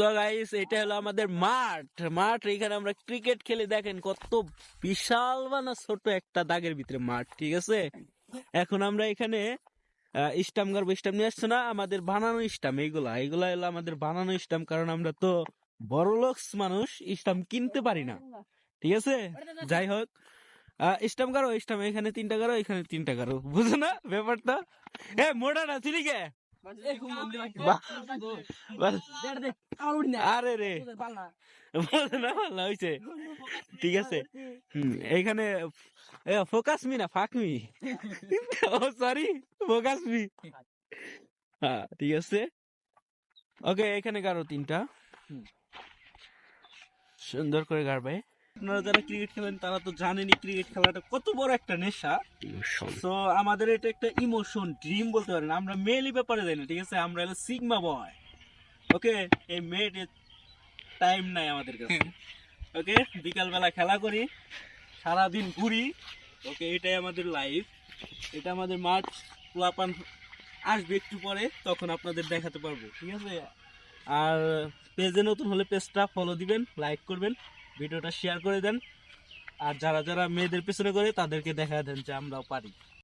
So guys, এটা হলো আমাদের মাঠ এখানে আমরা ক্রিকেট খেলে, দেখেন কত বিশাল না ছোট একটা দাগের ভিতরে মাঠ, ঠিক আছে। এখন আমরা এখানে স্টাম্প করবো। স্টাম্প নিয়ে আসছে না, আমাদের বানানো স্টাম্প। এইগুলা এইগুলা হলো আমাদের বানানো স্টাম্প, কারণ আমরা তো বড় লোকস মানুষ, স্টাম্প কিনতে পারি না, ঠিক আছে। যাই হোক, স্টাম্প করো, স্টাম্প এখানে 3টা করো, এখানে 3টা করো, বুঝো না ব্যাপারটা? মোটা না চিনি কে? আরে রে, না পারলা হইছে, ঠিক আছে। এইখানে ফোকাস মি না ফাঁক মি, ও সরি, ফোকাস মি। হ্যাঁ, ঠিক আছে। ওকে, এখানে গাড়ো 3টা, সুন্দর করে গাড়বে। আপনারা যারা ক্রিকেট খেলেন তারা তো জানেনই ক্রিকেট খেলাটা কত বড় একটা নেশা। তো আমাদের এটা একটা ইমোশন, ড্রিম বলতে পারেন। আমরা মেয়েলি ব্যাপারে যাই না, ঠিক আছে, আমরা হলো সিগমা বয়। ওকে, এই মেয়ের টাইম নাই আমাদের কাছে। ওকে, বিকালবেলা খেলা করি, সারাদিন ঘুরি। ওকে, এটাই আমাদের লাইফ, এটা আমাদের মাঠ। পোলাপান আসবে একটু পরে, তখন আপনাদের দেখাতে পারবো, ঠিক আছে। আর পেজে নতুন হলে পেজটা ফলো দিবেন, লাইক করবেন, ভিডিওটা শেয়ার করে দেন। আর যারা যারা মেয়েদের পেছনে করে তাদেরকে দেখা দেন যে আমরাও পারি।